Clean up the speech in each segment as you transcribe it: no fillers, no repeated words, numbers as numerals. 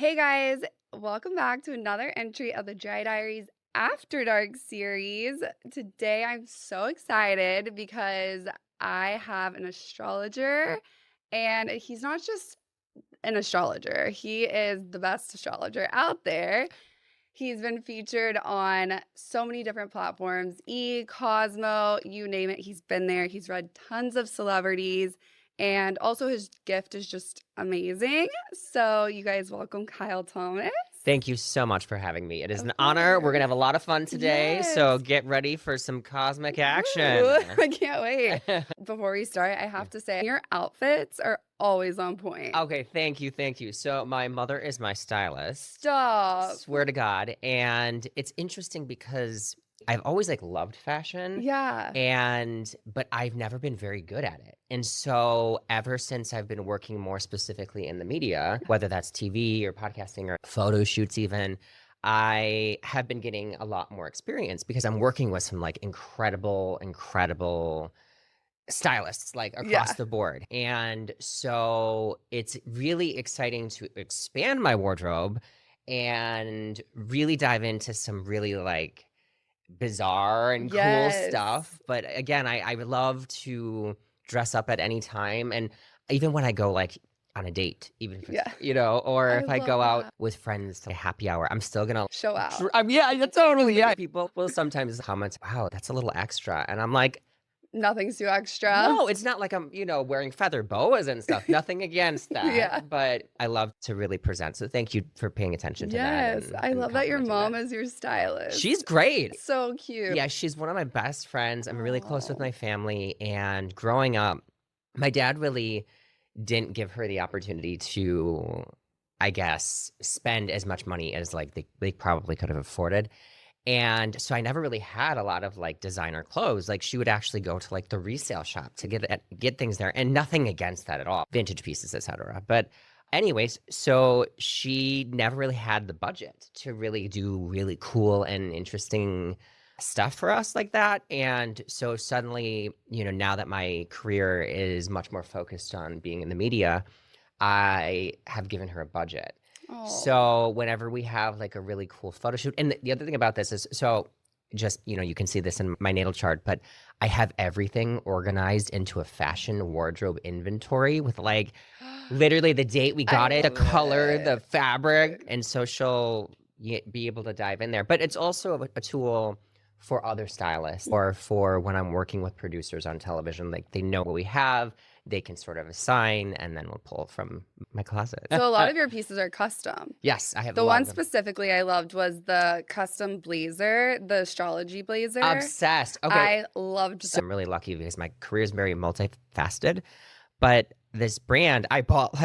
Hey guys, welcome back to another entry of the Diaries After Dark series. Today I'm so excited because I have an astrologer, and he's not just an astrologer, he is the best astrologer out there. He's been featured on so many different platforms, Cosmo, you name it, he's been there. He's read tons of celebrities, and also his gift is just amazing. So you guys welcome Kyle Thomas. Thank you so much for having me. It is Of an honor. We're going to course. have a lot of fun today, so Yes. get ready for some cosmic action. Ooh, I can't wait. Before we start, I have to say your outfits are always on point. Okay, thank you, thank you. So my mother is my stylist. Stop. Swear to God. And it's interesting because I've always loved fashion. Yeah. But I've never been very good at it. And so ever since I've been working more specifically in the media, whether that's TV or podcasting or photo shoots even, I have been getting a lot more experience because I'm working with some incredible stylists across Yeah. the board. And so it's really exciting to expand my wardrobe and really dive into some really bizarre and cool Yes. stuff. But again, I would love to dress up at any time. And even when I go on a date, even if it's, Yeah. or I if I love go out that. with friends to a happy hour, I'm still gonna Show out. yeah, totally. Yeah. People will sometimes comment, wow, that's a little extra. And I'm like, Nothing's too extra. no, it's not like I'm, wearing feather boas and stuff. Nothing against that. Yeah. But I love to really present. So thank you for paying attention to that. Yes. I love that your complimenting mom is your stylist. She's great. So cute. Yeah, she's one of my best friends. I'm really close with Aw. my family. And growing up, my dad really didn't give her the opportunity to, I guess, spend as much money as they probably could have afforded. And so I never really had a lot of designer clothes. She would actually go to the resale shop to get things there, and nothing against that at all, vintage pieces, etc. But anyways, so she never really had the budget to really do really cool and interesting stuff for us like that. And so suddenly, now that my career is much more focused on being in the media, I have given her a budget. Oh. So whenever we have a really cool photo shoot, and the other thing about this is, so just, you can see this in my natal chart, but I have everything organized into a fashion wardrobe inventory with literally the date we got it, the color, the fabric, and so she'll be able to dive in there. But it's also a tool for other stylists or for when I'm working with producers on television. They know what we have, they can sort of assign, and then we'll pull from my closet. So a lot of your pieces are custom. Yes, I have The a lot one of them. specifically I loved was the custom blazer, the astrology blazer. Obsessed. Okay. I loved So that. I'm really lucky because my career is very multifaceted. But this brand, I bought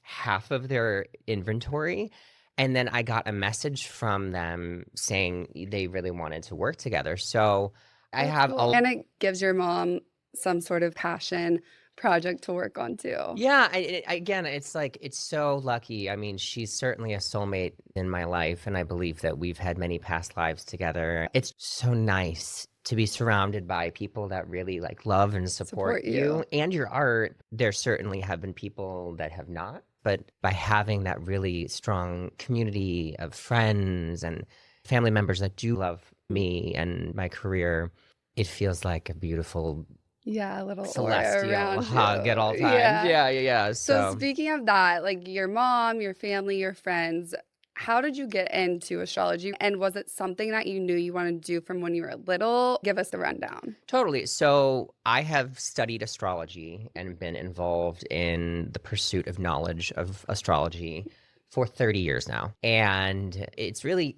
half of their inventory. And then I got a message from them saying they really wanted to work together. So I That's have cool. And it gives your mom some sort of passion project to work on too. Yeah, again, it's it's so lucky. I mean, she's certainly a soulmate in my life, and I believe that we've had many past lives together. It's so nice to be surrounded by people that really love and support you and your art. There certainly have been people that have not, but by having that really strong community of friends and family members that do love me and my career, it feels like a beautiful, a little celestial around hug you. at all times. Yeah. So speaking of that, your mom, your family, your friends, how did you get into astrology? And was it something that you knew you wanted to do from when you were little? Give us the rundown. Totally. So I have studied astrology and been involved in the pursuit of knowledge of astrology for 30 years now. And it's really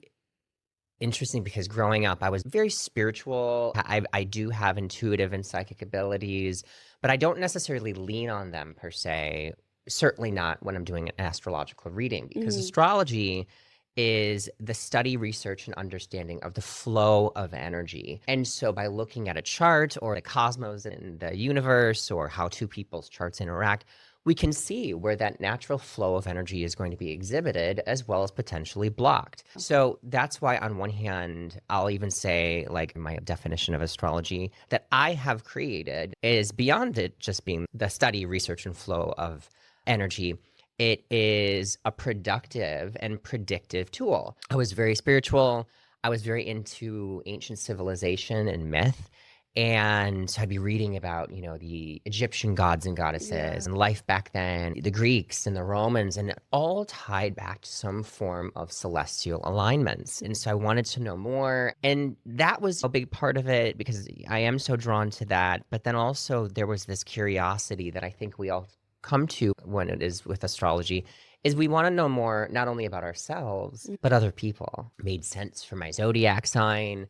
interesting because growing up, I was very spiritual. I do have intuitive and psychic abilities, but I don't necessarily lean on them per se. Certainly not when I'm doing an astrological reading, because astrology is the study, research, and understanding of the flow of energy. And so by looking at a chart or the cosmos in the universe or how two people's charts interact, we can see where that natural flow of energy is going to be exhibited as well as potentially blocked. So that's why on one hand, I'll even say my definition of astrology that I have created is beyond it just being the study, research, and flow of energy. it is a productive and predictive tool. I was very spiritual. I was very into ancient civilization and myth. And so I'd be reading about, the Egyptian gods and Yeah. goddesses and life back then, the Greeks and the Romans, and it all tied back to some form of celestial alignments. And so I wanted to know more. And that was a big part of it because I am so drawn to that. But then also there was this curiosity that I think we all come to when it is with astrology is we want to know more, not only about ourselves, Mm. but other people. It made sense for my zodiac sign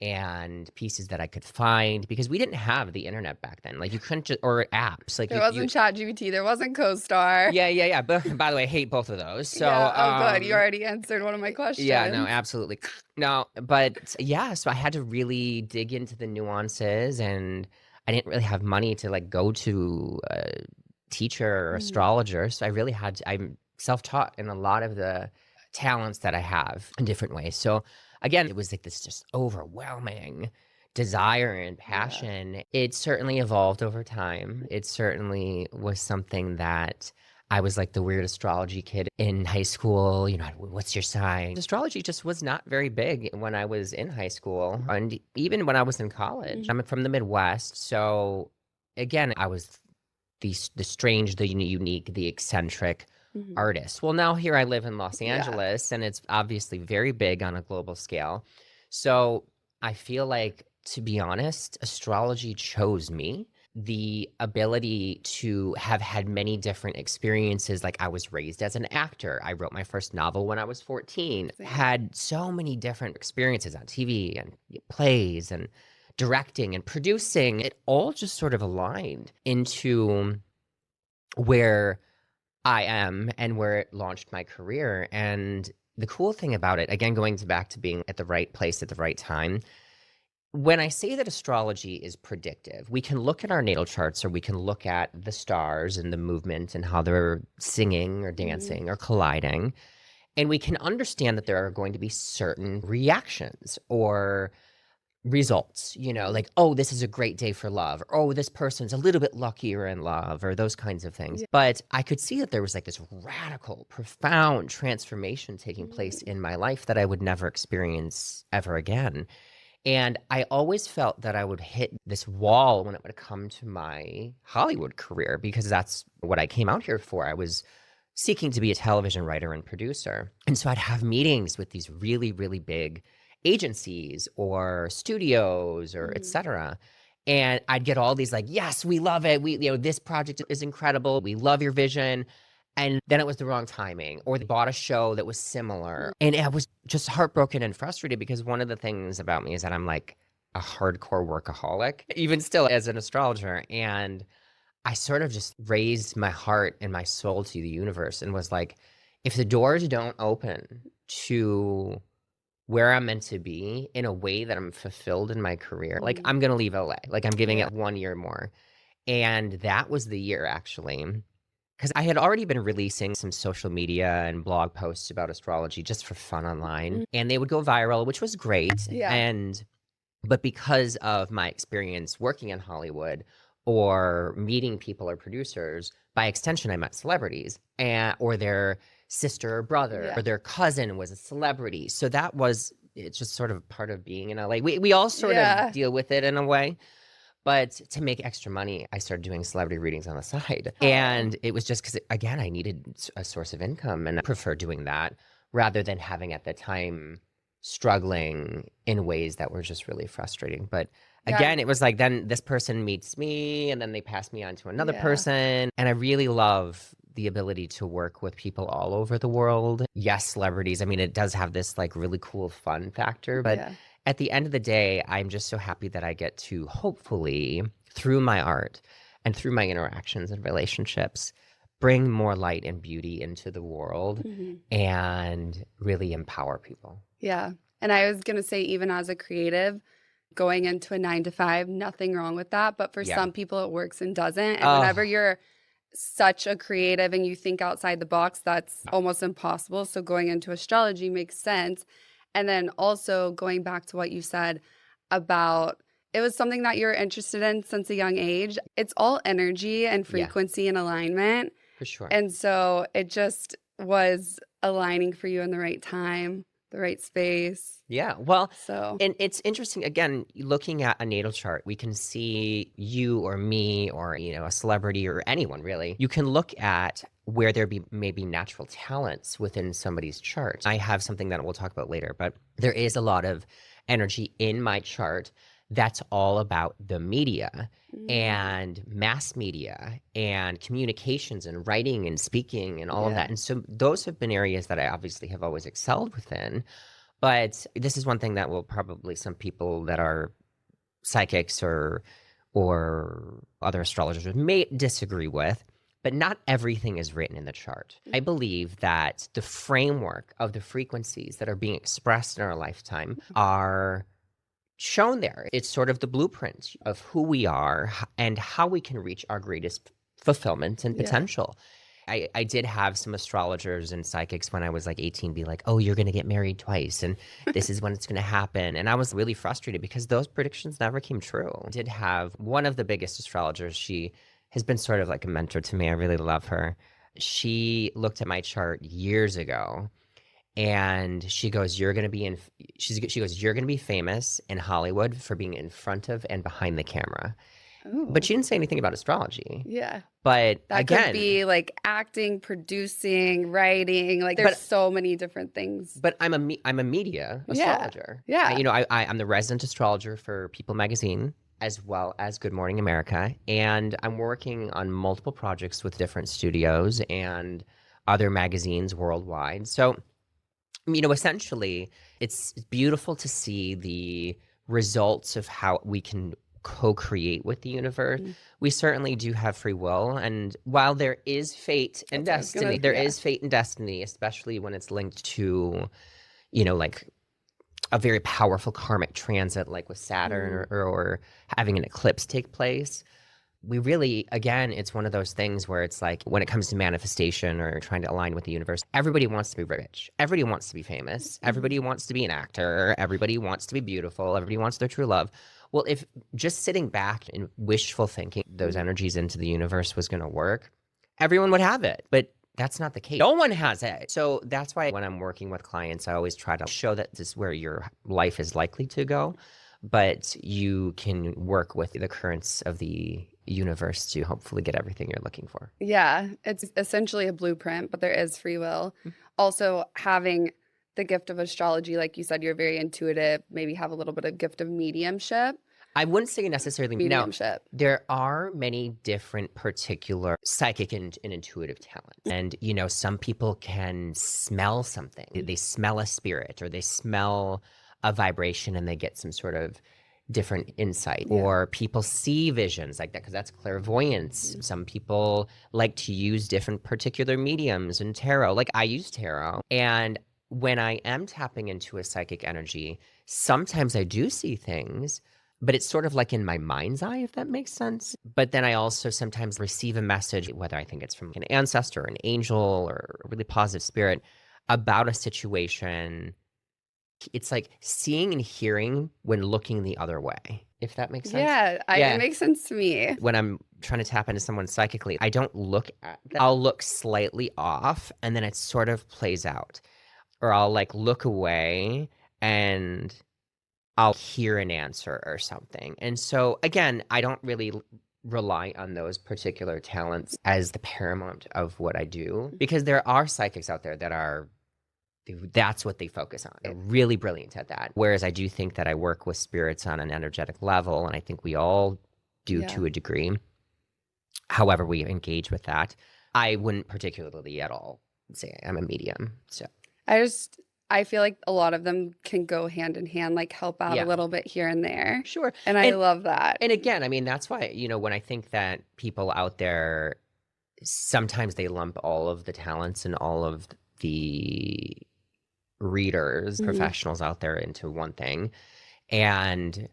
and pieces that I could find because we didn't have the internet back then. Like you couldn't just, or apps. Like There you wasn't ChatGPT, there wasn't CoStar. yeah. But by the way, I hate both of those. So, Yeah. Oh, good. You already answered one of my yeah, no, questions. absolutely. No, but yeah, so I had to really dig into the nuances and I didn't really have money to like go to a teacher or Mhm. astrologer. So I really had to, I'm self-taught in a lot of the talents that I have in different ways. So again, it was like this just overwhelming desire and Yeah. passion. It certainly evolved over time. It certainly was something that I was like the weird astrology kid in high school. What's your sign? Astrology just was not very big when I was in high school and even when I was in college. Mhm. I'm from the Midwest. So again, I was the strange, the unique, the eccentric Mhm. artist. Well, now here I live in Los Yeah. Angeles and it's obviously very big on a global scale. So I feel like, to be honest, astrology chose me. The ability to have had many different experiences, like I was raised as an actor. I wrote my first novel when I was 14, Same. had so many different experiences on TV and plays and directing and producing. It all just sort of aligned into where I am and where it launched my career. And the cool thing about it, again, going back to being at the right place at the right time, when I say that astrology is predictive, we can look at our natal charts or we can look at the stars and the movement and how they're singing or Mhm. dancing or colliding. And we can understand that there are going to be certain reactions or results, Mhm. like, oh, this is a great day for love, or oh, this person's a little bit luckier in love, or those kinds of things. Yeah. But I could see that there was like this radical, profound transformation taking place Mhm. in my life that I would never experience ever again. And I always felt that I would hit this wall when it would come to my Hollywood career because that's what I came out here for. I was seeking to be a television writer and producer. And so I'd have meetings with these really, really big agencies or studios or et Mhm. cetera. And I'd get all these like, yes, we love it. This project is incredible. We love your vision. And then it was the wrong timing, or they bought a show that was similar. And I was just heartbroken and frustrated because one of the things about me is that I'm like a hardcore workaholic, even still as an astrologer. And I sort of just raised my heart and my soul to the universe and was like, if the doors don't open to where I'm meant to be in a way that I'm fulfilled in my career, like Mhm. I'm going to leave LA. Like I'm giving Yeah. it 1 year more. And that was the year actually, because I had already been releasing some social media and blog posts about astrology just for fun online, Mhm. and they would go viral, which was great. Yeah. But because of my experience working in Hollywood or meeting people or producers, by extension, I met celebrities or their sister or brother Yeah. or their cousin was a celebrity. So it's just sort of part of being in LA. We all sort of Yeah. deal with it in a way. But to make extra money, I started doing celebrity readings on the side. Oh. And it was just because, again, I needed a source of income and I prefer doing that rather than having at the time struggling in ways that were just really frustrating. But Yeah. again, it was like then this person meets me and then they pass me on to another Yeah. person. And I really love the ability to work with people all over the world. Yes, celebrities. I mean, it does have this like really cool fun factor, but Yeah. at the end of the day, I'm just so happy that I get to hopefully, through my art and through my interactions and relationships, bring more light and beauty into the world Mhm. and really empower people. Yeah. And I was gonna say, even as a creative, going into a 9 to 5, nothing wrong with that. But for Yeah. some people, it works and doesn't. And whenever Oh, you're such a creative and you think outside the box, that's almost impossible. So going into astrology makes sense. And then also going back to what you said about it was something that you're interested in since a young age. It's all energy and yeah. frequency and alignment. for sure. And so it just was aligning for you in the right time, the right space. Yeah. Well, So, and it's interesting, again, looking at a natal chart, we can see you or me or, a celebrity or anyone really. You can look at where there be maybe natural talents within somebody's chart. I have something that we'll talk about later, but there is a lot of energy in my chart that's all about the media mm, and mass media and communications and writing and speaking and all of yeah. that. And so those have been areas that I obviously have always excelled within. But this is one thing that will probably some people that are psychics or other astrologers may disagree with, but not everything is written in the chart. I believe that the framework of the frequencies that are being expressed in our lifetime are shown there. It's sort of the blueprint of who we are and how we can reach our greatest fulfillment and Yeah. potential. I did have some astrologers and psychics when I was like 18 be like, oh, you're going to get married twice and this is when it's going to happen. And I was really frustrated because those predictions never came true. I did have one of the biggest astrologers. She has been sort of like a mentor to me. I really love her. She looked at my chart years ago and she goes, you're going to be in, she goes, you're going to be famous in Hollywood for being in front of and behind the camera. But Oh, she didn't say anything about astrology. yeah. But That could again, be like acting, producing, writing. Like there's but so many different things. but I'm a media Yeah. astrologer. Yeah. I'm the resident astrologer for People Magazine as well as Good Morning America, and I'm working on multiple projects with different studios and other magazines worldwide. So, essentially, it's beautiful to see the results of how we can co-create with the universe. Mm. We certainly do have free will, and while there is fate and That's what I was gonna, destiny, there yeah. is fate and destiny, especially when it's linked to, like a very powerful karmic transit, like with Saturn Mm. or having an eclipse take place. We really, again, it's one of those things where it's like when it comes to manifestation or trying to align with the universe, everybody wants to be rich. Everybody wants to be famous. Everybody Mm. wants to be an actor. Everybody wants to be beautiful. Everybody wants their true love. Well, if just sitting back and wishful thinking those Mm. energies into the universe was going to work, everyone would have it. But that's not the case. No one has it. So that's why when I'm working with clients, I always try to show that this is where your life is likely to go, but you can work with the currents of the universe to hopefully get everything you're looking for. Yeah. It's essentially a blueprint, but there is free will. Also, having the gift of astrology, like you said, you're very intuitive, maybe have a little bit of gift of mediumship. I wouldn't say necessarily. Now, Mediumship. there are many different particular psychic and intuitive talents. And, some people can smell something. They smell a spirit or they smell a vibration and they get some sort of different insight. Yeah. Or people see visions like that because that's clairvoyance. Some people like to use different particular mediums and tarot. Like I use tarot. And when I am tapping into a psychic energy, sometimes I do see things, but it's sort of like in my mind's eye, if that makes sense. But then I also sometimes receive a message, whether I think it's from an ancestor, an angel, or a really positive spirit about a situation. It's like seeing and hearing when looking the other way, if that makes sense. Yeah. It Yeah. makes sense to me. When I'm trying to tap into someone psychically, I don't look at them. I'll look slightly off and then it sort of plays out. Or I'll like look away and I'll hear an answer or something. And so, again, I don't really rely on those particular talents as the paramount of what I do because there are psychics out there that are, that's what they focus on. They're really brilliant at that. Whereas I do think that I work with spirits on an energetic level, and I think we all do Yeah. to a degree. However, we engage with that. I wouldn't particularly at all say I'm a medium. So I feel like a lot of them can go hand in hand, like help out yeah, a little bit here and there. sure. And I love that. And again, I mean, that's why, when I think that people out there, sometimes they lump all of the talents and all of the readers, Mhm. professionals out there into one thing. And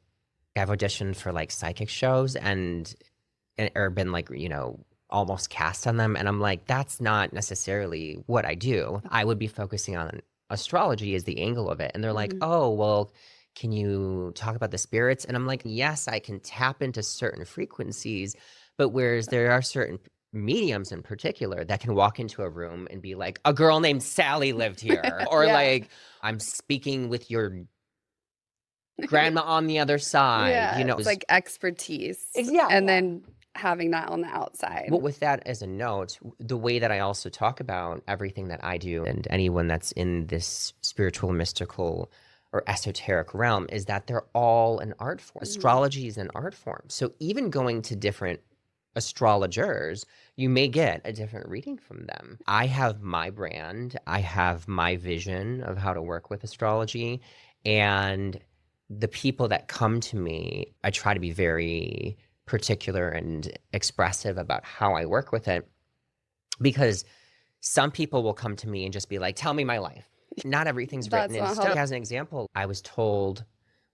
I've auditioned for like psychic shows or been like, almost cast on them. And I'm like, that's not necessarily what I do. I would be focusing on astrology as the angle of it. And they're like, Mhm. oh, well, can you talk about the spirits? And I'm like, yes, I can tap into certain frequencies, but whereas there are certain mediums in particular that can walk into a room and be like, a girl named Sally lived here. Or Yeah. like, I'm speaking with your grandma on the other side. Yeah, it's like expertise Yeah, and yeah. then having that on the outside. Well, with that as a note, the way that I also talk about everything that I do and anyone that's in this spiritual, mystical, or esoteric realm is that they're all an art form. Astrology is an art form. So even going to different astrologers, you may get a different reading from them. I have my brand, I have my vision of how to work with astrology, and the people that come to me, I try to be very particular and expressive about how I work with it, because some people will come to me and just be like, tell me my life. Not everything's written That's in not stone. how. As an example, I was told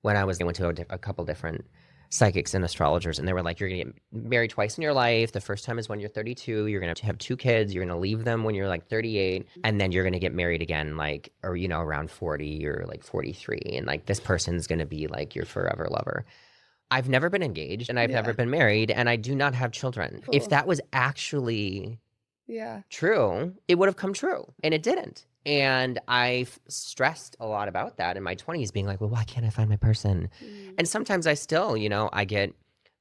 when I went to a couple different psychics and astrologers, and they were like, you're going to get married twice in your life. The first time is when you're 32. You're going to have 2 kids. You're going to leave them when you're like 38. And then you're going to get married again, like, or, around 40 or like 43. And like, this person's going to be like your forever lover. I've never been engaged and I've never been married, and I do not have children. Cool. If that was actually Yeah. true, it would have come true, and it didn't. And I've stressed a lot about that in my 20s, being like, well, why can't I find my person? And sometimes I still, I get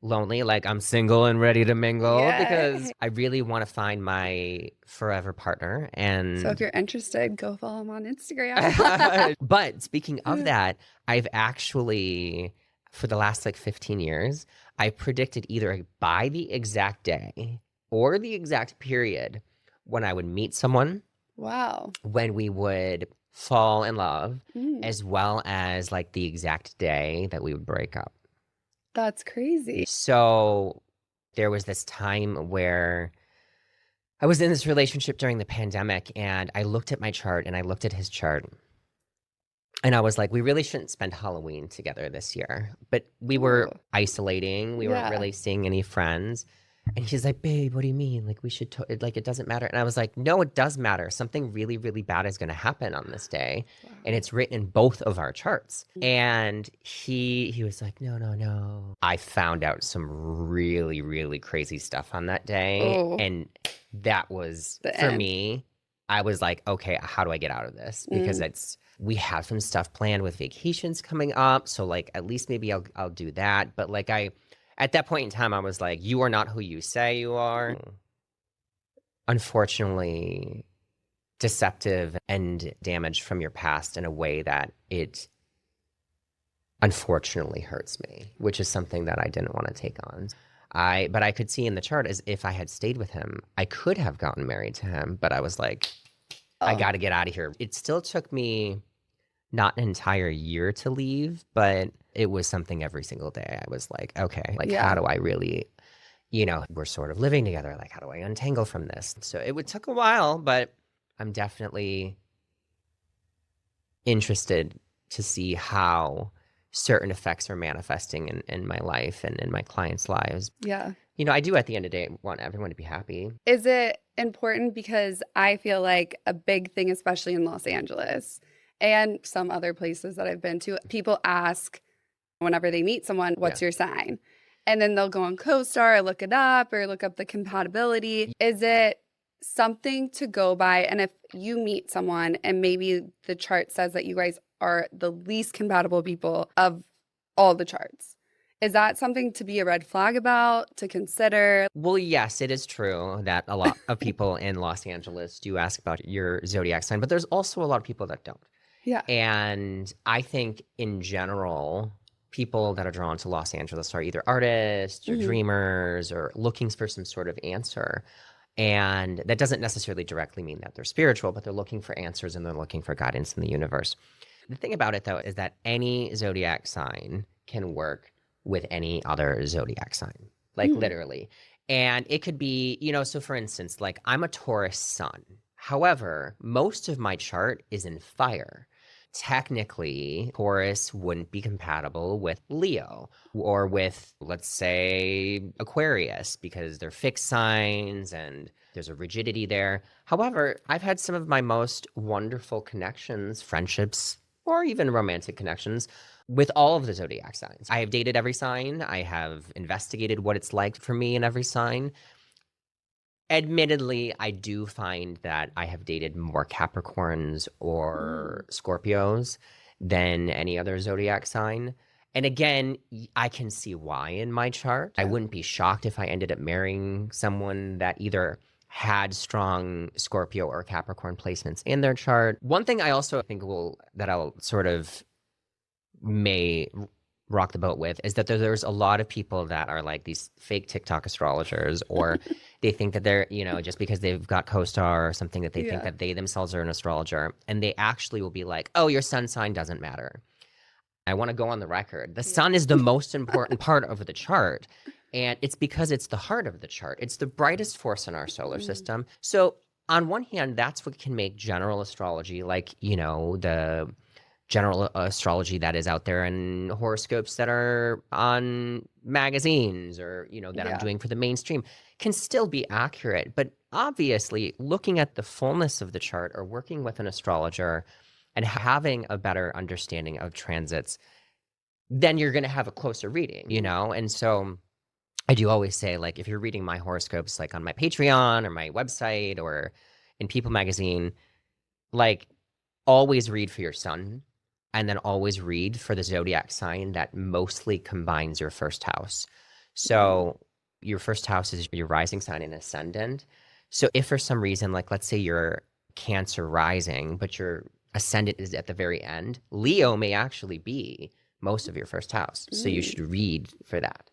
lonely, like I'm single and ready to mingle because I really want to find my forever partner. And So if you're interested, go follow him on Instagram. but speaking of that, I've actually, for the last like 15 years, I predicted either by the exact day or the exact period when I would meet someone, Wow. when we would fall in love, Mm, as well as like the exact day that we would break up. that's crazy. So there was this time where I was in this relationship during the pandemic, and I looked at my chart and I looked at his chart. And I was like, we really shouldn't spend Halloween together this year. But we were Ooh. isolating. We weren't Yeah. really seeing any friends. And he's like, babe, what do you mean? Like, we should, like, it doesn't matter. And I was like, no, it does matter. Something really, really bad is going to happen on this day. Wow. And it's written in both of our charts. Mm. And he was like, no, no, no. I found out some really, really crazy stuff on that day. Oh. And that was, The for end. me, I was like, okay, how do I get out of this? Because we have some stuff planned with vacations coming up. So like, at least maybe I'll do that. But like at that point in time, I was like, you are not who you say you are. Unfortunately, deceptive and damaged from your past in a way that it unfortunately hurts me, which is something that I didn't want to take on. But I could see in the chart, as if I had stayed with him, I could have gotten married to him, but I was like, I got to get out of here. It still took me not an entire year to leave, but it was something every single day. I was like, okay, like, how do I really, we're sort of living together. Like, how do I untangle from this? So it took a while, but I'm definitely interested to see how certain effects are manifesting in my life and in my clients' lives. Yeah. I do at the end of the day want everyone to be happy. Is it important? Because I feel like a big thing, especially in Los Angeles and some other places that I've been to, people ask whenever they meet someone, what's your sign? And then they'll go on CoStar or look it up or look up the compatibility. Is it something to go by? And if you meet someone and maybe the chart says that you guys are the least compatible people of all the charts, is that something to be a red flag about, to consider? Well, yes, it is true that a lot of people in Los Angeles do ask about your zodiac sign, but there's also a lot of people that don't. Yeah. And I think in general, people that are drawn to Los Angeles are either artists or dreamers or looking for some sort of answer. And that doesn't necessarily directly mean that they're spiritual, but they're looking for answers and they're looking for guidance in the universe. The thing about it, though, is that any zodiac sign can work with any other zodiac sign, like literally. And it could be, so for instance, like I'm a Taurus sun. However, most of my chart is in fire. Technically, Taurus wouldn't be compatible with Leo or with, let's say, Aquarius, because they're fixed signs and there's a rigidity there. However, I've had some of my most wonderful connections, friendships, or even romantic connections with all of the zodiac signs. I have dated every sign. I have investigated what it's like for me in every sign. Admittedly, I do find that I have dated more Capricorns Mm, or Scorpios than any other zodiac sign. And again, I can see why in my chart. I yeah. wouldn't be shocked if I ended up marrying someone that either had strong Scorpio or Capricorn placements in their chart. One thing I also think that I'll sort of may rock the boat with is that there's a lot of people that are like these fake TikTok astrologers, or they think that they're, just because they've got co-star or something, that they think Yeah. that they themselves are an astrologer, and they actually will be like, oh, your sun sign doesn't matter. I want to go on the record. The Yeah. sun is the most important part of the chart, and it's because it's the heart of the chart. It's the brightest force in our solar Mm, system. So on one hand, that's what can make general astrology, like, the general astrology that is out there and horoscopes that are on magazines, or that I'm yeah. doing for the mainstream, can still be accurate. But obviously, looking at the fullness of the chart, or working with an astrologer and having a better understanding of transits, then you're going to have a closer reading. And so I do always say, like, if you're reading my horoscopes, like on my Patreon or my website or in People magazine, like, always read for your sun, and then always read for the zodiac sign that mostly combines your first house. Mm, So your first house is your rising sign and ascendant. So if for some reason, like, let's say you're Cancer rising, but your ascendant is at the very end, Leo may actually be most of your first house. So you mm. should read for that.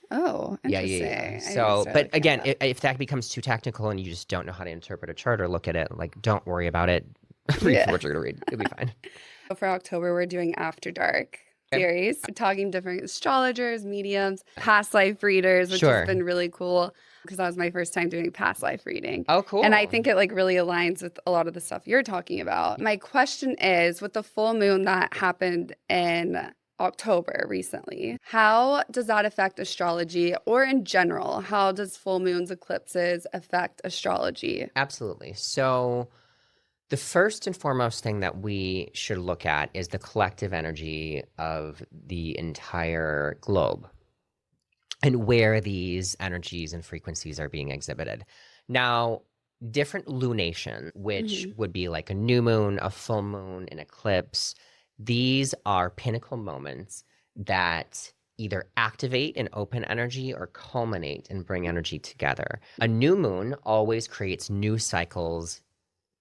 Oh, Yeah, yeah, yeah. interesting. I need to So, start but looking at again, that. if that becomes too technical and you just don't know how to interpret a chart or look at it, like, don't worry about it. Read for Yeah. what you're going to read. It'll be fine. For October, we're doing After Dark Okay. series, talking different astrologers, mediums, past life readers, which has Sure. been really cool because that was my first time doing past life reading. Oh, And I cool. think it like really aligns with a lot of the stuff you're talking about. My question is, with the full moon that happened in October recently, how does that affect astrology, or in general, how does full moons, eclipses affect astrology? Absolutely. So, the first and foremost thing that we should look at is the collective energy of the entire globe and where these energies and frequencies are being exhibited. Now, different lunation, which Hmm. would be like a new moon, a full moon, an eclipse, these are pinnacle moments that either activate and open energy or culminate and bring energy together. A new moon always creates new cycles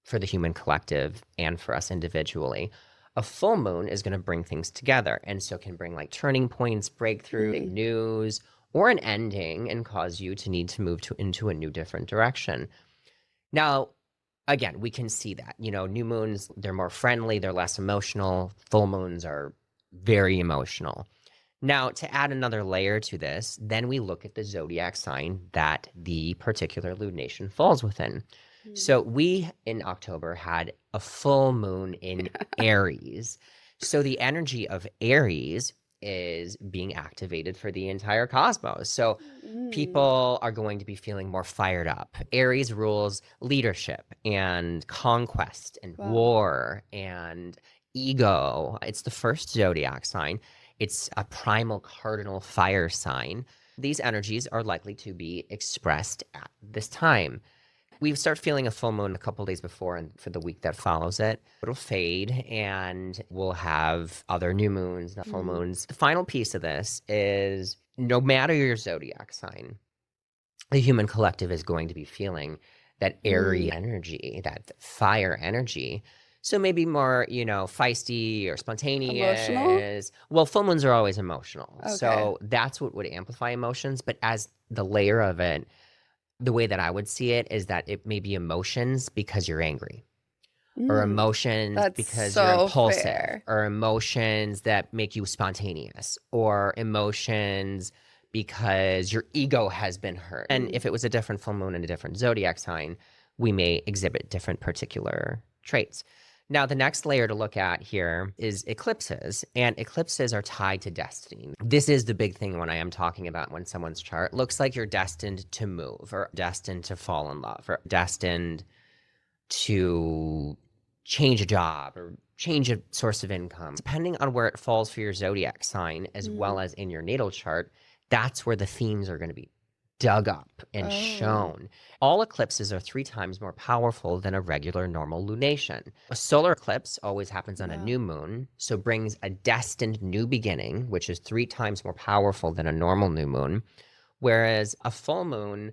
for the human collective and for us individually. A full moon is going to bring things together, and so can bring like turning points, breakthrough, Mm, news, or an ending, and cause you to need to move into a new different direction. Now, again, we can see that. New moons, they're more friendly, they're less emotional. Full moons are very emotional. Now, to add another layer to this, then we look at the zodiac sign that the particular lunation falls within. mm. So we in October had a full moon in Aries. So the energy of Aries is being activated for the entire cosmos. So Mm. people are going to be feeling more fired up. Aries rules leadership and conquest and Wow. war and ego. It's the first zodiac sign. It's a primal cardinal fire sign. These energies are likely to be expressed at this time. We start feeling a full moon a couple days before, and for the week that follows it, it'll fade and we'll have other new moons, not full Mm. moons. The final piece of this is no matter your zodiac sign, the human collective is going to be feeling that airy Mm. energy, that fire energy. So maybe more, feisty or Emotional? spontaneous. Well, full moons are always emotional. Okay. So that's what would amplify emotions. But as the layer of it, the way that I would see it is that it may be emotions because you're angry, or Mm. emotions That's because you're so impulsive, fair. or emotions that make you spontaneous, or emotions because your ego has been hurt. And Mm. if it was a different full moon and a different zodiac sign, we may exhibit different particular traits. Now, the next layer to look at here is eclipses, and eclipses are tied to destiny. This is the big thing when I am talking about when someone's chart looks like you're destined to move, or destined to fall in love, or destined to change a job or change a source of income. Depending on where it falls for your zodiac sign, as Mm. well as in your natal chart, that's where the themes are going to be dug up and Oh. shown. All eclipses are 3 times more powerful than a regular normal lunation. A solar eclipse always happens on a Wow. new moon, so brings a destined new beginning, which is 3 times more powerful than a normal new moon, whereas a full moon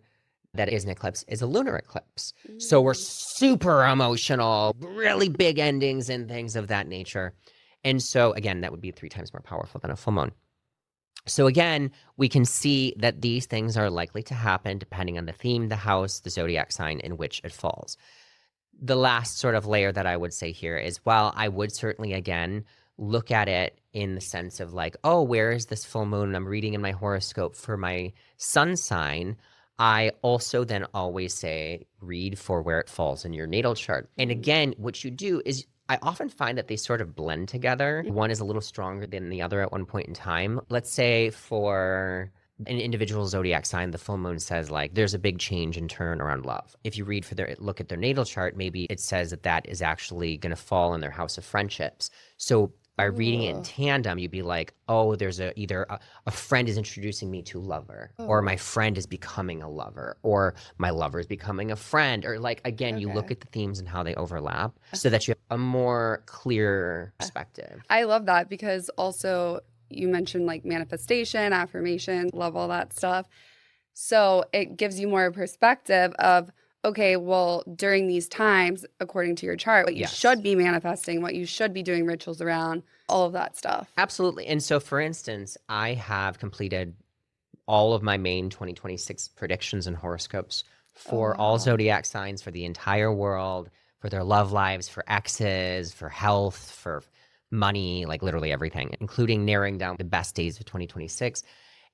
that is an eclipse is a lunar eclipse. So we're Mm. super emotional, really big endings and things of that nature. And so, again, that would be 3 times more powerful than a full moon. So again, we can see that these things are likely to happen depending on the theme, the house, the zodiac sign in which it falls. The last sort of layer that I would say here is, while I would certainly, again, look at it in the sense of like, oh, where is this full moon? I'm reading in my horoscope for my sun sign. I also then always say, read for where it falls in your natal chart. And Mm. again, what you do is, I often find that they sort of blend together. One is a little stronger than the other at one point in time. Let's say for an individual zodiac sign, the full moon says like there's a big change and turn around love. If you read for their look at their natal chart, maybe it says that that is actually going to fall in their house of friendships. So by reading it in Ooh. tandem, you'd be like, oh, there's either a friend is introducing me to a lover, or my Oh. friend is becoming a lover, or my lover is becoming a friend, or like, again, you look Okay. at the themes and how they overlap so that you have a more clear perspective. I love that because also you mentioned like manifestation, affirmation, love all that stuff. So it gives you more perspective of, okay, well, during these times, according to your chart, what you Yes. should be manifesting, what you should be doing rituals around, all of that stuff. Absolutely. And so, for instance, I have completed all of my main 2026 predictions and horoscopes Oh, for all wow. zodiac signs for the entire world, for their love lives, for exes, for health, for money, like literally everything, including narrowing down the best days of 2026.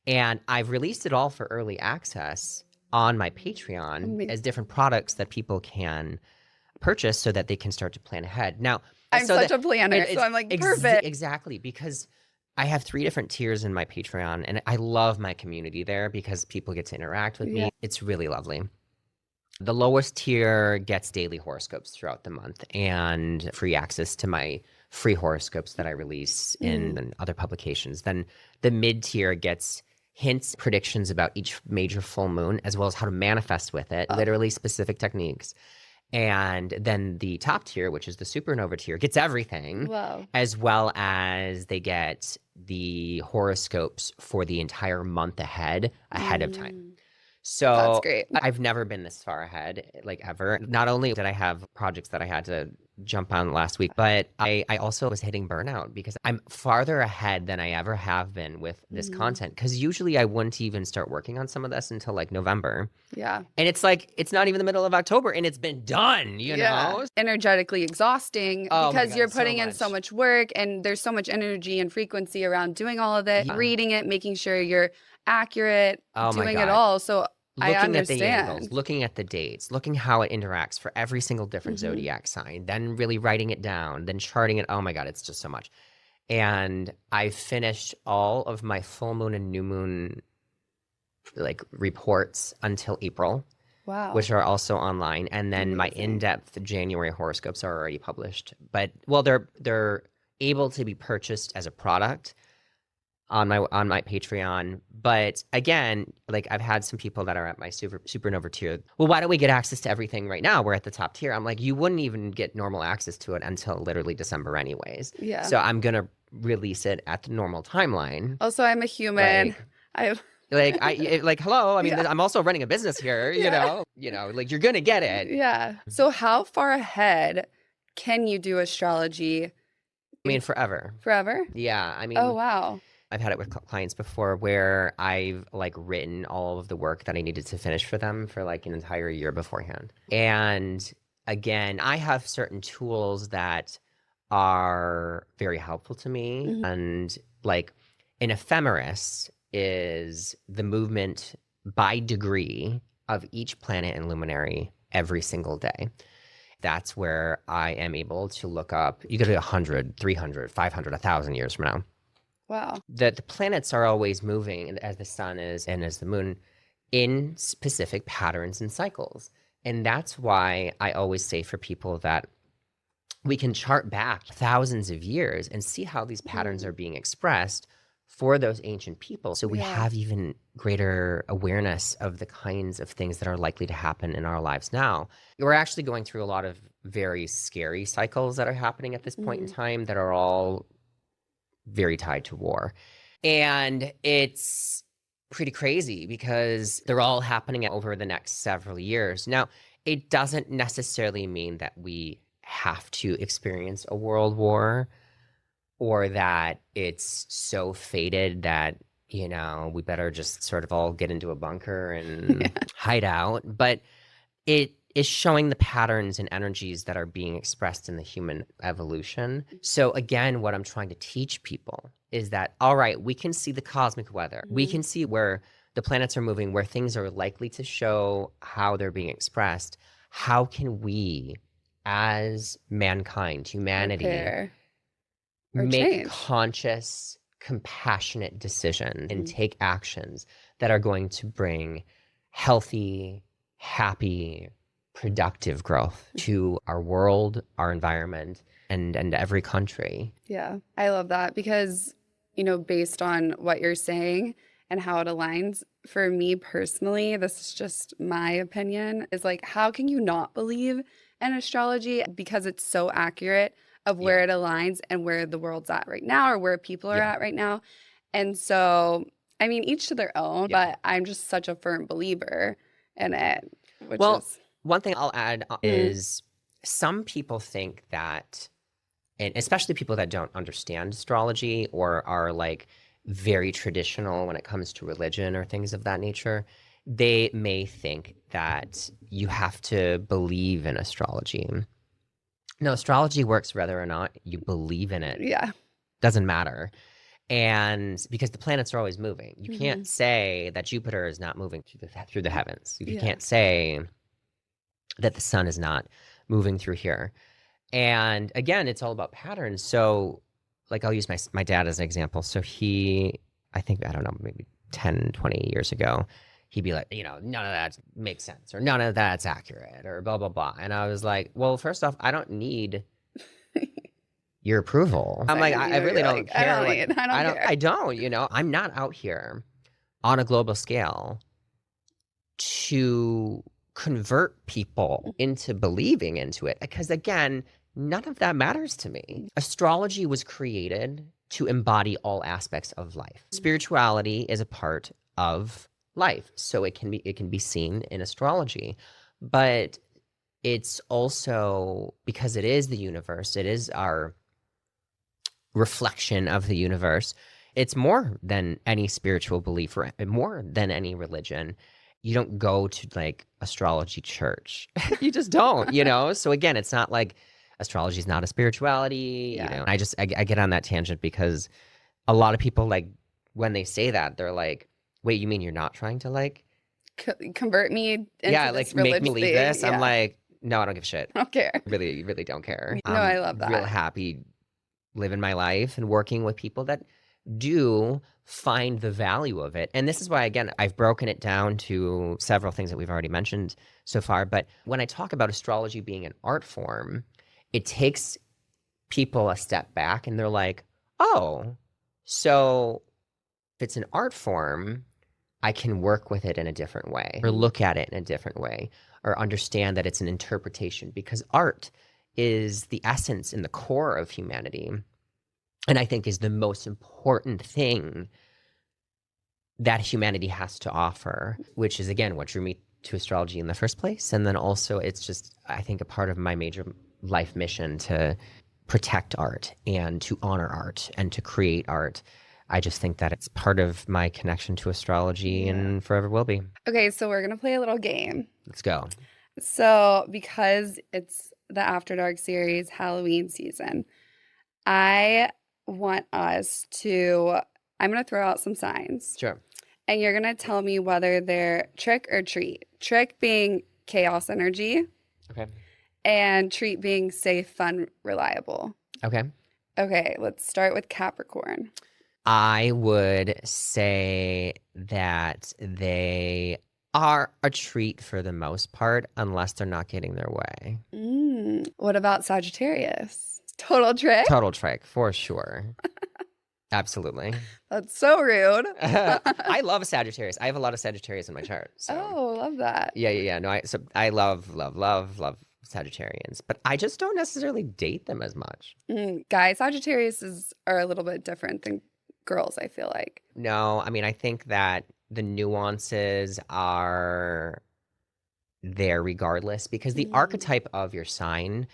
And I've released it all for early access on my Patreon as different products that people can purchase so that they can start to plan ahead. Now, I'm so such that a planner, so I'm like, perfect. exactly, because I have 3 different tiers in my Patreon, and I love my community there because people get to interact with Yeah. me. It's really lovely. The lowest tier gets daily horoscopes throughout the month and free access to my free horoscopes that I release Mm. in other publications. Then the mid tier gets hints, predictions about each major full moon, as well as how to manifest with it, literally specific techniques. And then the top tier, which is the supernova tier, gets everything, Wow. as well as they get the horoscopes for the entire month ahead of time. Mm. So That's great. I've never been this far ahead, like ever. Not only did I have projects that I had to jump on last week, but I also was hitting burnout because I'm farther ahead than I ever have been with this Mhm. content. Because usually I wouldn't even start working on some of this until like November. Yeah. And it's like, it's not even the middle of October and it's been done, you know? Energetically exhausting Oh my because you're God, so putting in so much work and there's so much energy and frequency around doing all of it, Yeah. reading it, making sure you're accurate, Oh my doing it God. all. So I Looking at the angles, understand. looking at the dates, looking how it interacts for every single different Mhm. zodiac sign, then really writing it down, then charting it. Oh my God, it's just so much. And I finished all of my full moon and new moon like reports until April, Wow. which are also online. And then my Amazing. in-depth January horoscopes are already published. But well, they're able to be purchased as a product on my Patreon. But again, like I've had some people that are at my supernova tier. Well, why don't we get access to everything right now? We're at the top tier. I'm like, you wouldn't even get normal access to it until literally December anyways. Yeah. So I'm gonna release it at the normal timeline. Also, I'm a human. Like hello. I mean, Yeah. I'm also running a business here. Yeah. You know, like you're gonna get it. Yeah. So how far ahead can you do astrology? I mean, forever. Forever? Yeah. I mean, Oh, wow. I've had it with clients before where I've like written all of the work that I needed to finish for them for like an entire year beforehand. And again, I have certain tools that are very helpful to me. Mhm. And like an ephemeris is the movement by degree of each planet and luminary every single day. That's where I am able to look up, you could be 100, 300, 500, 1,000 years from now. Wow. The planets are always moving as the sun is and as the moon in specific patterns and cycles. And that's why I always say for people that we can chart back thousands of years and see how these patterns are being expressed for those ancient people. So we Yeah. have even greater awareness of the kinds of things that are likely to happen in our lives now. We're actually going through a lot of very scary cycles that are happening at this point in Mhm. time that are all very tied to war. And it's pretty crazy because they're all happening over the next several years. Now, it doesn't necessarily mean that we have to experience a world war or that it's so fated that, we better just sort of all get into a bunker and Yeah. hide out. But it is showing the patterns and energies that are being expressed in the human evolution. So again, what I'm trying to teach people is that, all right, we can see the cosmic weather. We Mhm. can see where the planets are moving, where things are likely to show how they're being expressed. How can we, as mankind, humanity, Prepare or make change. conscious, compassionate decisions and Mhm. take actions that are going to bring healthy, happy, productive growth to our world, our environment, and every country. Yeah, I love that because, based on what you're saying and how it aligns, for me personally, this is just my opinion, is like, how can you not believe in astrology because it's so accurate of where Yeah. it aligns and where the world's at right now or where people are Yeah. at right now? And so, I mean, each to their own, Yeah. but I'm just such a firm believer in it, which Well, is, one thing I'll add mm, is some people think that, and especially people that don't understand astrology or are like very traditional when it comes to religion or things of that nature, they may think that you have to believe in astrology. No, astrology works whether or not you believe in it. yeah. Doesn't matter. And because the planets are always moving, you Hmm. can't say that Jupiter is not moving through the heavens. You Yeah. can't say that the sun is not moving through here. And again, it's all about patterns. So, like, I'll use my dad as an example. So, I think, I don't know, maybe 10, 20 years ago, he'd be like, none of that makes sense or none of that's accurate or blah, blah, blah. And I was like, well, first off, I don't need your approval. I'm like, Second, I really you're don't like, I care. don't Like, need, I don't care. I'm not out here on a global scale to convert people into believing into it because again, none of that matters to me. Astrology was created to embody all aspects of life. Spirituality is a part of life, so it can be seen in astrology. But it's also because it is the universe, it is our reflection of the universe. It's more than any spiritual belief or more than any religion. You don't go to like astrology church. You just don't. So again, it's not like astrology is not a spirituality. Yeah. I get on that tangent because a lot of people like when they say that, they're like, wait, you mean you're not trying to like, Convert me into yeah, this like make me religious believe thing. this? I'm Yeah. like, no, I don't give a shit. I don't care. Really, really don't care. No, I I'm love real that. happy living my life and working with people that do find the value of it. And this is why, again, I've broken it down to several things that we've already mentioned so far. But when I talk about astrology being an art form, it takes people a step back and they're like, oh, so if it's an art form, I can work with it in a different way or look at it in a different way or understand that it's an interpretation because art is the essence and the core of humanity. And I think is the most important thing that humanity has to offer, which is, again, what drew me to astrology in the first place. And then also, it's just, I think, a part of my major life mission to protect art and to honor art and to create art. I just think that it's part of my connection to astrology Yeah. and forever will be. Okay, so we're gonna play a little game. Let's go. So because it's the After Dark series Halloween season, I want us to, I'm gonna throw out some signs. Sure. And you're gonna tell me whether they're trick or treat. Trick being chaos energy, Okay. and treat being safe, fun, reliable. Okay. Okay, let's start with Capricorn. I would say that they are a treat for the most part, unless they're not getting their way. What about Sagittarius? Total trick? Total trick, for sure. Absolutely. That's so rude. I love Sagittarius. I have a lot of Sagittarius in my chart. So Oh, love that. yeah. No, I love Sagittarians, but I just don't necessarily date them as much. Guys, Sagittarius are a little bit different than girls, I feel like. No, I mean, I think that the nuances are there regardless because the Mm, archetype of your sign,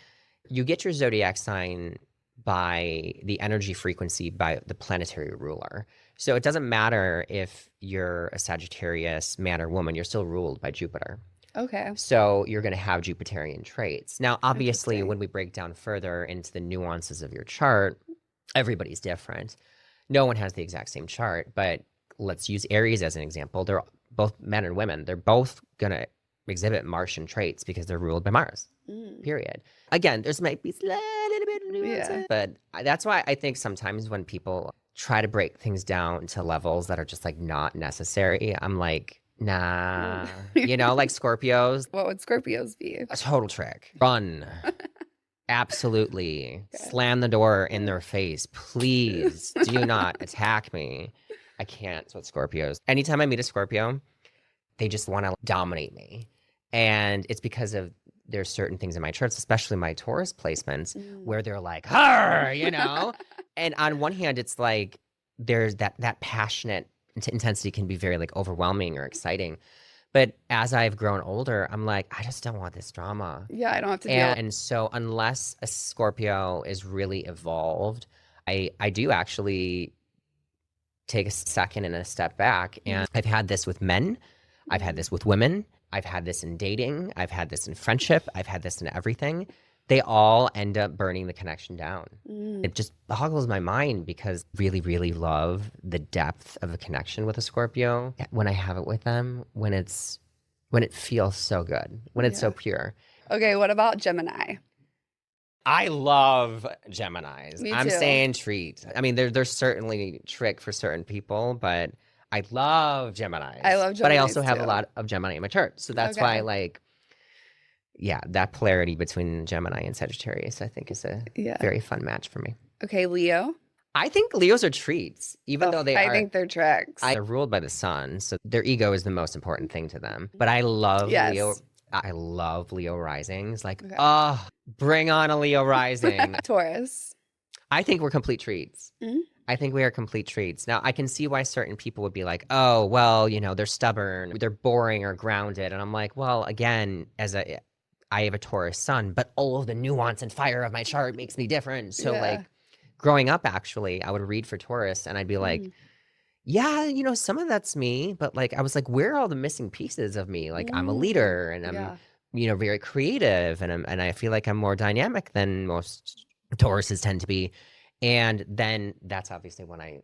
you get your zodiac sign by the energy frequency by the planetary ruler. So it doesn't matter if you're a Sagittarius man or woman, you're still ruled by Jupiter. okay, So you're going to have Jupiterian traits. Now, obviously, interesting. when we break down further into the nuances of your chart, everybody's different. No one has the exact same chart, but let's use Aries as an example. They're both men and women. They're both going to exhibit Martian traits because they're ruled by Mars, Mm, period. Again, there's might be a little bit of yeah. nuances, but that's why I think sometimes when people try to break things down to levels that are just like not necessary, I'm like, nah, like Scorpios, What would Scorpios be? a total trick. Run. Absolutely. Okay. Slam the door in their face. Please do not attack me. I can't with Scorpios. Anytime I meet a Scorpio, they just want to dominate me. And it's because of there's certain things in my charts, especially my Taurus placements, Mm. where they're like, "Har," And on one hand, it's like there's that passionate intensity can be very like overwhelming or exciting. But as I've grown older, I'm like, I just don't want this drama. Yeah, I don't have to deal with. And so unless a Scorpio is really evolved, I do actually take a second and a step back. And I've had this with men, I've had this with women, I've had this in dating, I've had this in friendship, I've had this in everything. They all end up burning the connection down. Mm. It just boggles my mind because I really, really love the depth of a connection with a Scorpio when I have it with them, when it feels so good, when it's so Yeah. pure. Okay, what about Gemini? I love Geminis. Me I'm too. saying treat. I mean, there's certainly trick for certain people, but I love Geminis. I love But I also Geminis have a too. lot of Gemini in my chart. So that's why, Okay. like, yeah, that polarity between Gemini and Sagittarius, I think, is a Yeah. very fun match for me. Okay, Leo. I think Leos are treats, even though they I are. think they're tricks. They're ruled by the sun, so their ego is the most important thing to them. But I love Leo. Yes. I love Leo risings. Like, Okay. oh, bring on a Leo rising. Taurus. I think we're complete treats. Mhm. I think we are complete treats. Now, I can see why certain people would be like, oh, well, they're stubborn, they're boring or grounded. And I'm like, well, again, I have a Taurus sun, but all of the nuance and fire of my chart makes me different. So, Yeah. like, growing up, actually, I would read for Taurus and I'd be like, yeah, some of that's me, but like, I was like, where are all the missing pieces of me? Like, I'm a leader and I'm, Yeah. very creative and I feel like I'm more dynamic than most Tauruses tend to be. And then that's obviously when I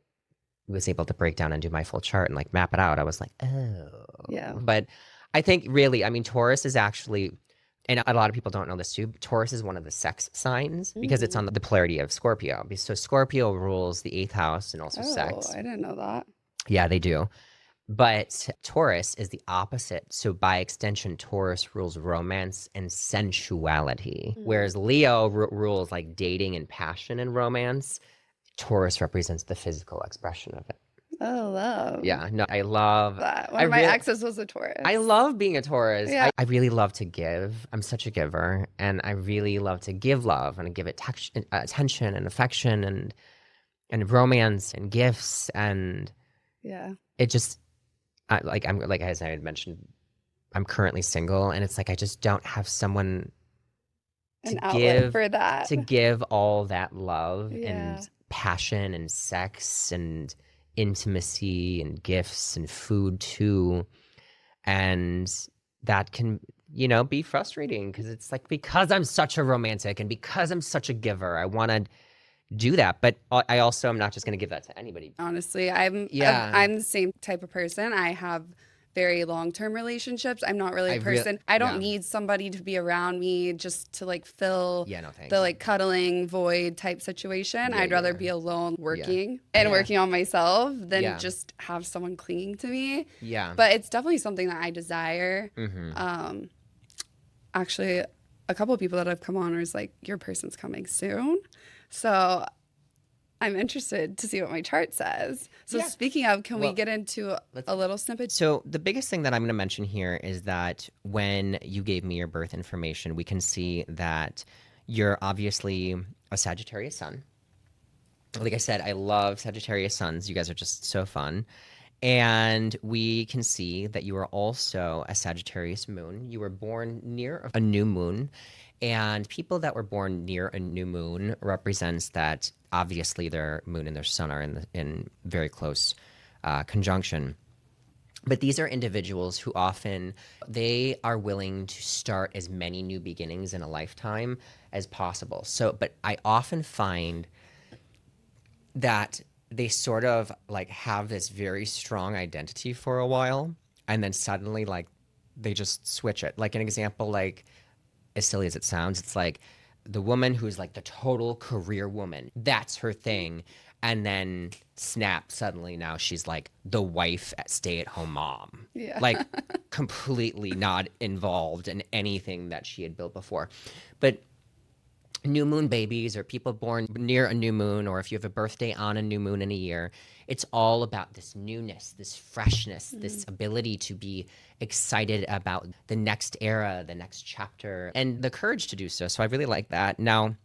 was able to break down and do my full chart and like map it out. I was like, oh. Yeah. But I think really, I mean, Taurus is actually, and a lot of people don't know this too, Taurus is one of the sex signs because it's on the polarity of Scorpio. So Scorpio rules the 8th house and also Oh, sex. I didn't know that. Yeah, they do. But Taurus is the opposite. So by extension, Taurus rules romance and sensuality, whereas Leo rules like dating and passion and romance. Taurus represents the physical expression of it. Oh, love. Yeah, no, I love That. One of my exes was a Taurus. I love being a Taurus. Yeah. I really love to give. I'm such a giver, and I really love to give love and give it attention and affection and romance and gifts, and Yeah. it just I'm like as I had mentioned, I'm currently single, and it's like I just don't have someone An outlet for that. to give all that love Yeah. and passion and sex and intimacy and gifts and food too. And that can, be frustrating because it's like, because I'm such a romantic and because I'm such a giver, I want to do that. But I also am not just going to give that to anybody. Honestly, I'm the same type of person. I have very long-term relationships. I'm not really a person. I don't need somebody to be around me just to like fill the like cuddling void type situation. I'd rather be alone working and working on myself than just have someone clinging to me. Yeah. But it's definitely something that I desire. Mm-hmm. Actually, a couple of people that have come on was like, your person's coming soon. So I'm interested to see what my chart says. So Yeah. speaking of, can we Well, get into a little snippet? So the biggest thing that I'm going to mention here is that when you gave me your birth information, we can see that you're obviously a Sagittarius sun. Like I said, I love Sagittarius suns. You guys are just so fun. And we can see that you are also a Sagittarius moon. You were born near a new moon. And people that were born near a new moon represents that obviously their moon and their sun are in very close conjunction. But these are individuals who often they are willing to start as many new beginnings in a lifetime as possible. So, but I often find that they sort of like have this very strong identity for a while, and then suddenly like they just switch it. Like an example, like as silly as it sounds, it's like the woman who's like the total career woman. That's her thing. And then snap, suddenly now she's like the wife at stay-at-home mom. Yeah. Like completely not involved in anything that she had built before. But new moon babies or people born near a new moon, or if you have a birthday on a new moon in a year, it's all about this newness, this freshness, this ability to be excited about the next era, the next chapter, and the courage to do so. So I really like that. Now,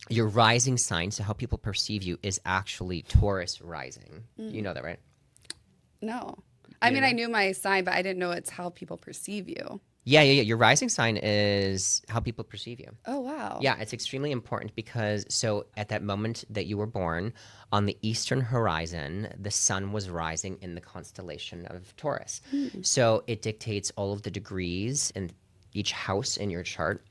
your rising sign, so how people perceive you, is actually Taurus rising. You know that, right? No. I mean, I knew my sign, but I didn't know it's how people perceive you. Yeah. Your rising sign is how people perceive you. Oh, wow. Yeah, it's extremely important because so at that moment that you were born, on the eastern horizon, the sun was rising in the constellation of Taurus. So it dictates all of the degrees in each house in your chart.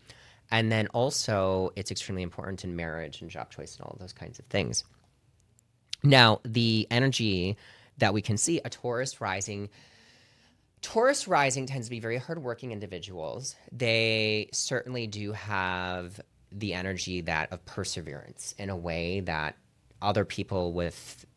And then also, it's extremely important in marriage and job choice and all of those kinds of things. Now, the energy that we can see, a Taurus rising tends to be very hardworking individuals. They certainly do have the energy of perseverance in a way that other people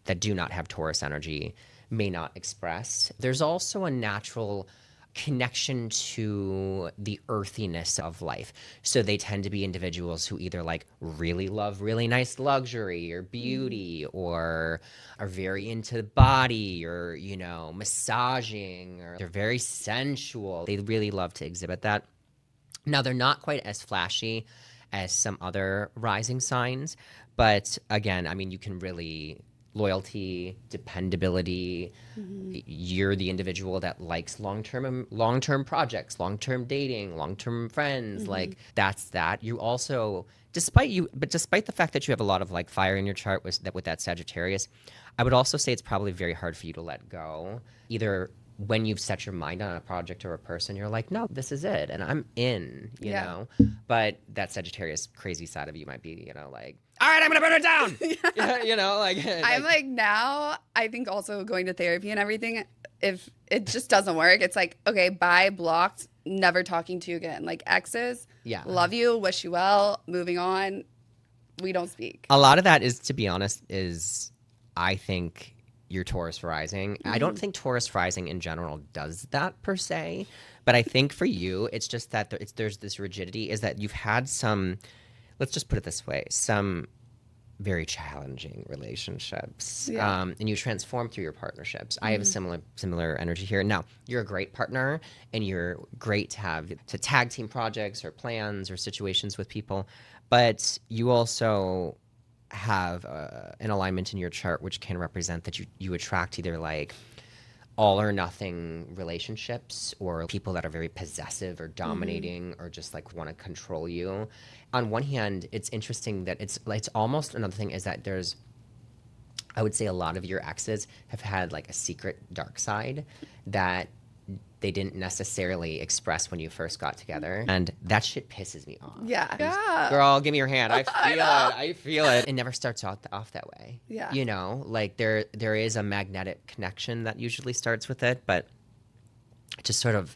that do not have Taurus energy may not express. There's also a natural connection to the earthiness of life. So they tend to be individuals who either like really love really nice luxury or beauty, or are very into the body, or, you know, massaging, or they're very sensual. They really love to exhibit that. Now, they're not quite as flashy as some other rising signs, but again, I mean, you can really loyalty, dependability. You're the individual that likes long-term projects, long-term dating, long-term friends. Like that's that. You also, despite the fact that you have a lot of like fire in your chart with that Sagittarius, I would also say it's probably very hard for you to let go. Either when you've set your mind on a project or a person, you're like, no, this is it, and I'm in, you know? But that Sagittarius crazy side of you might be, you know, like, all right, I'm going to burn it down. You know, like. I'm like now, I think also going to therapy and everything, if it just doesn't work, it's like, okay, bye, blocked, never talking to you again. Like exes, love you, wish you well, moving on, we don't speak. A lot of that is, to be honest, I think your Taurus rising. I don't think Taurus rising in general does that per se, but I think for you, it's just that there's this rigidity, is that you've had some, let's just put it this way, some very challenging relationships, and you transform through your partnerships. I have a similar energy here. Now, you're a great partner, and you're great to tag team projects or plans or situations with people, but you also have an alignment in your chart which can represent that you attract either like all or nothing relationships, or people that are very possessive or dominating, or just like want to control you. On one hand, it's interesting that it's almost another thing is that I would say a lot of your exes have had like a secret dark side that they didn't necessarily express when you first got together. And that shit pisses me off. Yeah. Girl, give me your hand. I feel it. It never starts off that way. Yeah. You know, like there is a magnetic connection that usually starts with it, but just sort of,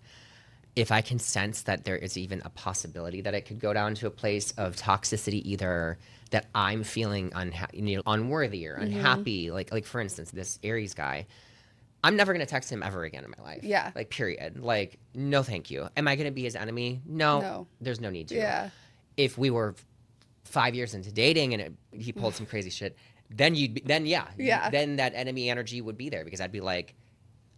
if I can sense that there is even a possibility that it could go down to a place of toxicity, either that I'm feeling unworthy or unhappy, like for instance, this Aries guy, I'm never going to text him ever again in my life. Yeah. Like, period. Like, no, thank you. Am I going to be his enemy? No. There's no need to. Yeah. If we were 5 years into dating and he pulled some crazy shit, Yeah. then that enemy energy would be there because I'd be like,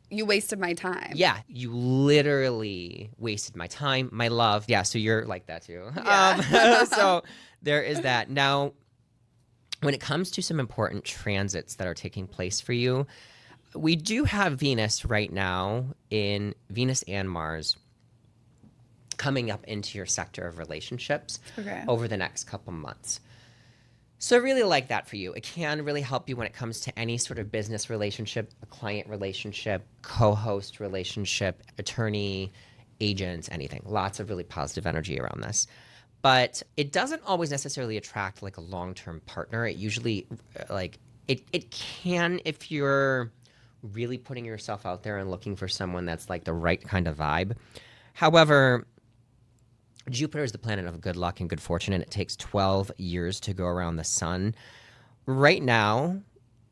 You wasted my time. yeah, you literally wasted my time, my love. Yeah, so you're like that too. Yeah. So there is that. Now, when it comes to some important transits that are taking place for you, we do have Venus right now in Venus and Mars coming up into your sector of relationships Okay. over the next couple months. So I really like that for you. It can really help you when it comes to any sort of business relationship, a client relationship, co-host relationship, attorney, agent, anything. Lots of really positive energy around this. But it doesn't always necessarily attract like a long-term partner. It usually it can if you're really putting yourself out there and looking for someone that's like the right kind of vibe. However, Jupiter is the planet of good luck and good fortune, and it takes 12 years to go around the sun. Right now,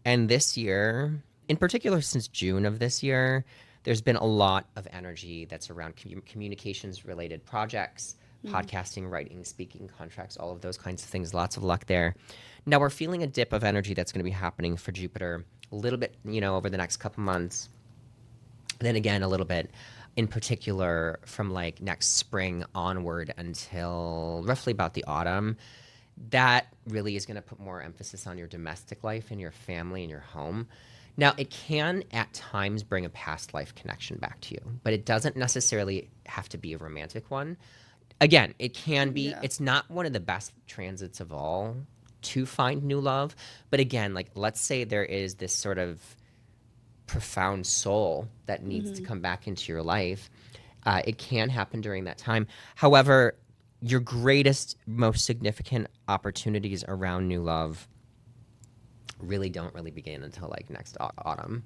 and this year, in particular since June of this year, there's been a lot of energy that's around communications-related projects, podcasting, writing, speaking, contracts, all of those kinds of things. Lots of luck there. Now, we're feeling a dip of energy that's going to be happening for Jupiter a little bit, over the next couple months. Then again, a little bit in particular from like next spring onward until roughly about the autumn. That really is going to put more emphasis on your domestic life and your family and your home. Now, it can at times bring a past life connection back to you, but it doesn't necessarily have to be a romantic one. Again, it can be, it's not one of the best transits of all to find new love. But again, like let's say there is this sort of profound soul that needs to come back into your life. It can happen during that time. However, your greatest, most significant opportunities around new love don't really begin until like next autumn.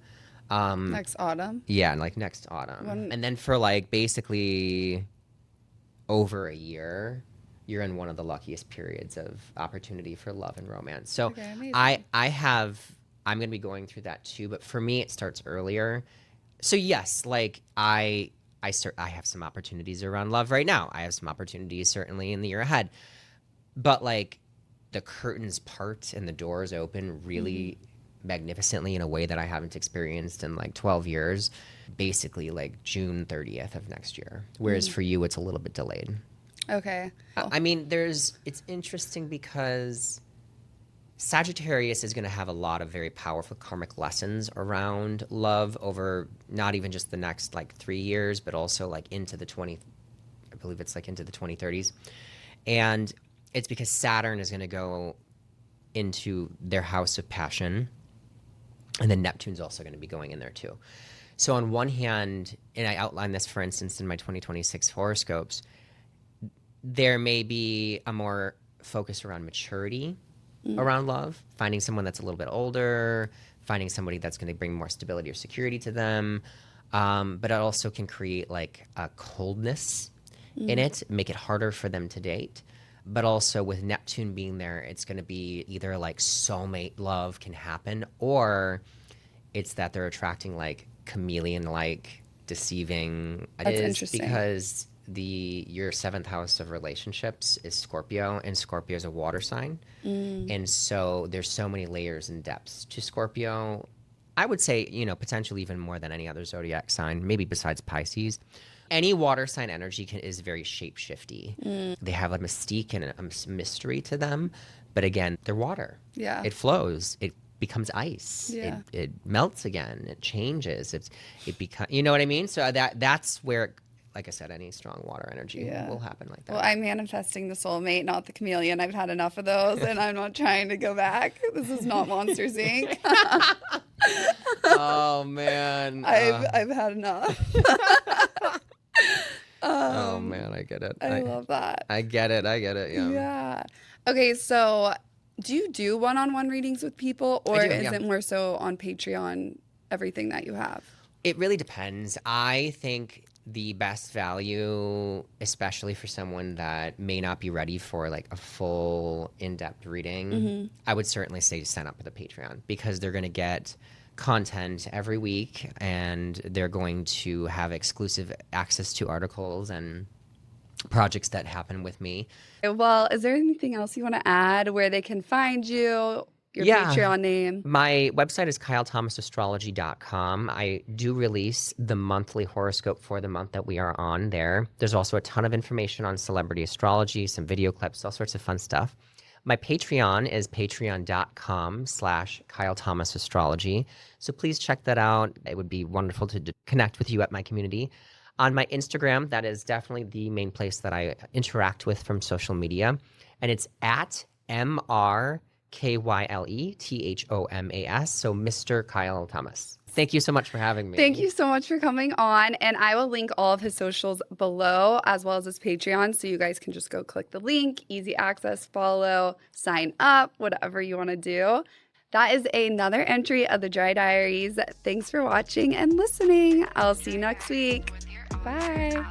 Next autumn? Yeah, like next autumn. And then for like basically over a year, you're in one of the luckiest periods of opportunity for love and romance. So Okay, I'm going to be going through that too, but for me, it starts earlier. So yes, like I have some opportunities around love right now. I have some opportunities certainly in the year ahead, but like the curtains part and the doors open really magnificently in a way that I haven't experienced in like 12 years, basically like June 30th of next year. Whereas for you, it's a little bit delayed. Okay. Cool. I mean, it's interesting because Sagittarius is going to have a lot of very powerful karmic lessons around love over not even just the next like 3 years, but also like into the I believe it's like into the 2030s. And it's because Saturn is going to go into their house of passion. And then Neptune's also going to be going in there too. So on one hand, and I outlined this, for instance, in my 2026 horoscopes, there may be a more focus around maturity around love, finding someone that's a little bit older, finding somebody that's going to bring more stability or security to them. But it also can create like a coldness in it, make it harder for them to date. But also with Neptune being there, it's going to be either like soulmate love can happen, or it's that they're attracting like chameleon-like deceiving. That's it is interesting. because your seventh house of relationships is Scorpio, and Scorpio is a water sign. And so there's so many layers and depths to Scorpio. I would say, potentially even more than any other zodiac sign, maybe besides Pisces. Any water sign energy is very shape-shifty. They have a mystique and a mystery to them. But again, they're water. Yeah. It flows. It becomes ice. Yeah. It melts again. It changes. It becomes, you know what I mean? So that's where, like I said, any strong water energy will happen like that. Well, I'm manifesting the soulmate, not the chameleon. I've had enough of those, and I'm not trying to go back. This is not Monsters Inc. Oh man, I've had enough. oh man, I get it. I love that. I get it. Yeah. Yeah. Okay, so do you do one-on-one readings with people, or is it more so on Patreon, everything that you have? It really depends. I think the best value, especially for someone that may not be ready for like a full in-depth reading, I would certainly say to sign up for the Patreon, because they're going to get content every week and they're going to have exclusive access to articles and projects that happen with me. Well, is there anything else you want to add where they can find you? your Yeah. Patreon name. My website is kylethomasastrology.com. I do release the monthly horoscope for the month that we are on there. There's also a ton of information on celebrity astrology, some video clips, all sorts of fun stuff. My Patreon is patreon.com/kylethomasastrology. So please check that out. It would be wonderful to connect with you at my community. On my Instagram, that is definitely the main place that I interact with from social media. And it's at MrKylethomas. So Mr. Kyle Thomas. Thank you so much for having me. Thank you so much for coming on. And I will link all of his socials below as well as his Patreon. So you guys can just go click the link, easy access, follow, sign up, whatever you want to do. That is another entry of the Dry Diaries. Thanks for watching and listening. I'll see you next week. Bye.